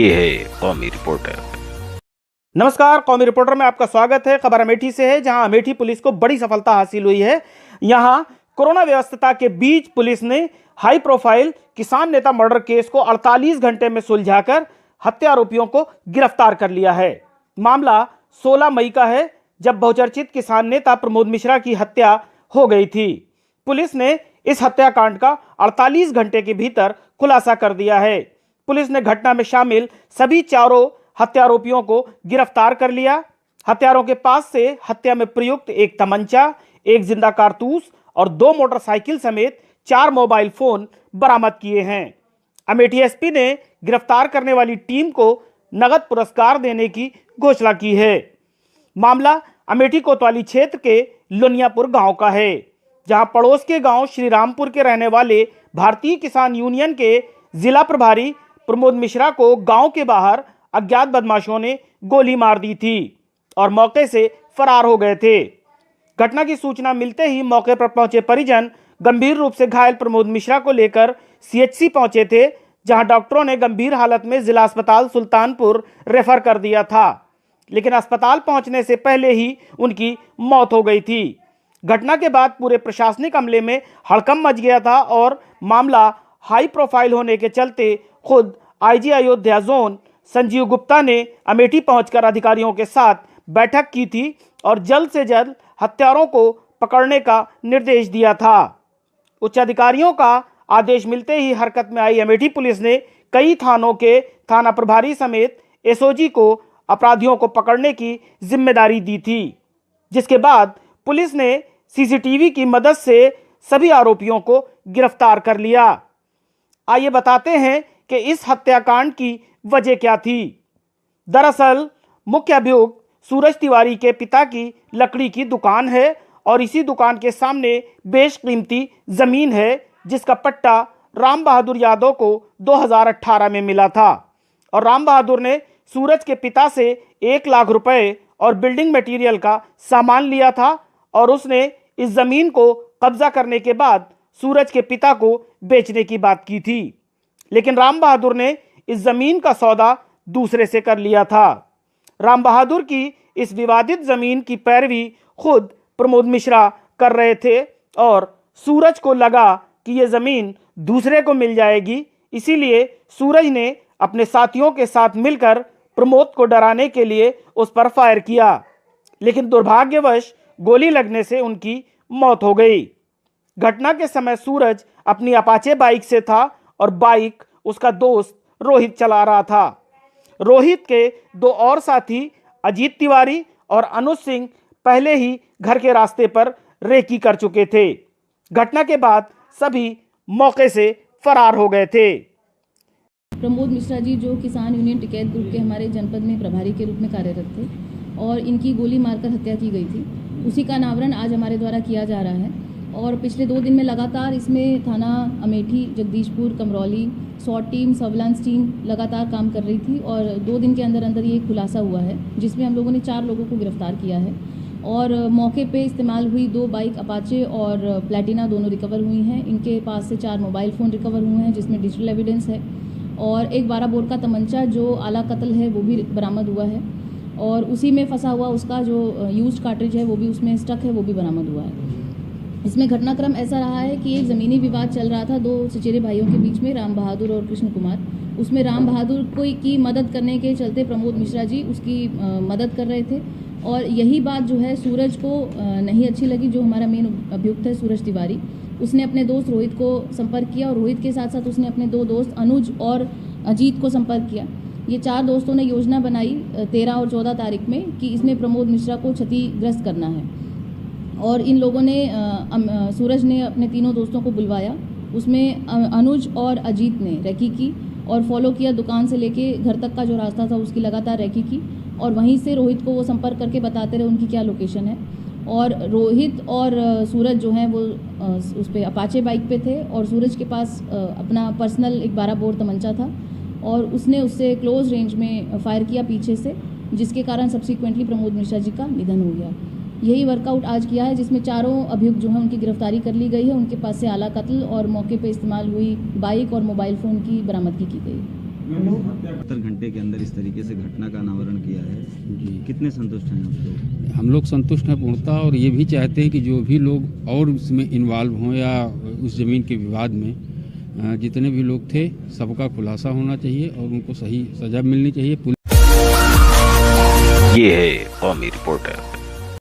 ये है कौमी रिपोर्टर। नमस्कार, कौमी रिपोर्टर में आपका स्वागत है। खबर अमेठी से है, जहां अमेठी पुलिस को बड़ी सफलता हासिल हुई है। यहां कोरोना व्यस्तता के बीच पुलिस ने हाई प्रोफाइल किसान नेता मर्डर केस को 48 घंटे में सुलझाकर हत्या आरोपियों को गिरफ्तार कर लिया है। मामला 16 मई का है, जब बहुचर्चित किसान नेता प्रमोद मिश्रा की हत्या हो गई थी। पुलिस ने इस हत्याकांड का 48 घंटे के भीतर खुलासा कर दिया है। पुलिस ने घटना में शामिल सभी चारों हत्यारोपियों को गिरफ्तार कर लिया। हत्यारों के पास से हत्या में प्रयुक्त एक तमंचा, एक जिंदा कारतूस और 2 मोटरसाइकिल समेत 4 मोबाइल फोन बरामद किए हैं। अमेठी एसपी ने गिरफ्तार करने वाली टीम को नगद पुरस्कार देने की घोषणा की है। मामला अमेठी कोतवाली क्षेत्र के लुनियापुर गांव का है, जहां पड़ोस के गांव श्री रामपुर के रहने वाले भारतीय किसान यूनियन के जिला प्रभारी प्रमोद मिश्रा को गांव के बाहर अज्ञात बदमाशों ने गोली मार दी थी और मौके से फरार हो गए थे। घटना की सूचना मिलते ही मौके पर पहुंचे परिजन गंभीर रूप से घायल प्रमोद मिश्रा को लेकर सीएचसी पहुंचे थे, जहां डॉक्टरों ने गंभीर हालत में जिला अस्पताल सुल्तानपुर रेफर कर दिया था, लेकिन अस्पताल पहुंचने से पहले ही उनकी मौत हो गई थी। घटना के बाद पूरे प्रशासनिक अमले में हड़कंप मच गया था और मामला हाई प्रोफाइल होने के चलते खुद आईजी अयोध्या जोन संजीव गुप्ता ने अमेठी पहुंचकर अधिकारियों के साथ बैठक की थी और जल्द से जल्द हत्यारों को पकड़ने का निर्देश दिया था। उच्च अधिकारियों का आदेश मिलते ही हरकत में आई अमेठी पुलिस ने कई थानों के थाना प्रभारी समेत एसओजी को अपराधियों को पकड़ने की जिम्मेदारी दी थी, जिसके बाद पुलिस ने सीसीटीवी की मदद से सभी आरोपियों को गिरफ्तार कर लिया। आइए बताते हैं कि इस हत्याकांड की वजह क्या थी। दरअसल मुख्य अभियुक्त सूरज तिवारी के पिता की लकड़ी की दुकान है और इसी दुकान के सामने बेशकीमती जमीन है, जिसका पट्टा राम बहादुर यादव को 2018 में मिला था और राम बहादुर ने सूरज के पिता से 1 लाख रुपए और बिल्डिंग मटेरियल का सामान लिया था और उसने इस जमीन को कब्जा करने के बाद सूरज के पिता को बेचने की बात की थी, लेकिन राम बहादुर ने इस जमीन का सौदा दूसरे से कर लिया था। राम बहादुर की इस विवादित जमीन की पैरवी खुद प्रमोद मिश्रा कर रहे थे और सूरज को लगा कि यह जमीन दूसरे को मिल जाएगी, इसीलिए सूरज ने अपने साथियों के साथ मिलकर प्रमोद को डराने के लिए उस पर फायर किया, लेकिन दुर्भाग्यवश गोली लगने से उनकी मौत हो गई। घटना के समय सूरज अपनी अपाचे बाइक से था और बाइक उसका दोस्त रोहित चला रहा था। रोहित के 2 और साथी अजीत तिवारी और अनुज सिंह पहले ही घर के रास्ते पर रेकी कर चुके थे। घटना के बाद सभी मौके से फरार हो गए थे। प्रमोद मिश्रा जी जो किसान यूनियन टिकैत ग्रुप के हमारे जनपद में प्रभारी के रूप में कार्यरत थे और इनकी गोली मारकर हत्या की गई थी, उसी का अनावरण आज हमारे द्वारा किया जा रहा है। और पिछले 2 दिन में लगातार इसमें थाना Amethi, Jagdishpur, Kamrauli, SWAT team, surveillance team लगातार काम कर रही थी और 2 दिन के अंदर अंदर ये खुलासा हुआ है, जिसमें हम लोगों ने 4 लोगों को गिरफ्तार किया है और मौके पे इस्तेमाल हुई 2 बाइक अपाचे और प्लेटिना दोनों रिकवर हुई हैं। इनके पास से 4 मोबाइल फ़ोन रिकवर हुए हैं, जिसमें डिजिटल एविडेंस है और एक 12 बोर का तमंचा जो आला कत्ल है वो भी बरामद हुआ है और उसी में फंसा हुआ उसका जो यूज्ड कार्ट्रिज है वो भी उसमें स्टक है, वो भी बरामद हुआ है। इसमें घटनाक्रम ऐसा रहा है कि एक ज़मीनी विवाद चल रहा था 2 चचेरे भाइयों के बीच में, राम बहादुर और कृष्ण कुमार। उसमें राम बहादुर की मदद करने के चलते प्रमोद मिश्रा जी उसकी मदद कर रहे थे और यही बात जो है सूरज को नहीं अच्छी लगी, जो हमारा मेन अभियुक्त है सूरज तिवारी। उसने अपने दोस्त रोहित को संपर्क किया और रोहित के साथ साथ उसने अपने 2 दोस्त अनुज और अजीत को संपर्क किया। ये 4 दोस्तों ने योजना बनाई 13 और 14 तारीख में कि इसमें प्रमोद मिश्रा को क्षतिग्रस्त करना है और इन लोगों ने सूरज ने अपने तीनों दोस्तों को बुलवाया। उसमें अनुज और अजीत ने रेकी की और फॉलो किया, दुकान से लेके घर तक का जो रास्ता था उसकी लगातार रेकी की और वहीं से रोहित को वो संपर्क करके बताते रहे उनकी क्या लोकेशन है। और रोहित और सूरज जो हैं वो उस पर अपाचे बाइक पे थे और सूरज के पास अपना पर्सनल एक 12 बोर तमंचा था और उसने उससे क्लोज रेंज में फायर किया पीछे से, जिसके कारण सब्सिक्वेंटली प्रमोद मिश्रा जी का निधन हो गया। यही वर्कआउट आज किया है, जिसमें चारों अभियुक्त जो हैं उनकी गिरफ्तारी कर ली गई है। उनके पास से आला कत्ल और मौके पर इस्तेमाल हुई बाइक और मोबाइल फ़ोन की बरामदगी की गई। 70 घंटे के अंदर इस तरीके से घटना का अनावरण किया है जी, कितने संतुष्ट हैं आप लोग? हम लोग संतुष्ट हैं पूर्णतः, और ये भी चाहते हैं कि जो भी लोग और उसमें इन्वॉल्व हों या उस ज़मीन के विवाद में जितने भी लोग थे, सबका खुलासा होना चाहिए और उनको सही सज़ा मिलनी चाहिए। ये है कौमी रिपोर्टर।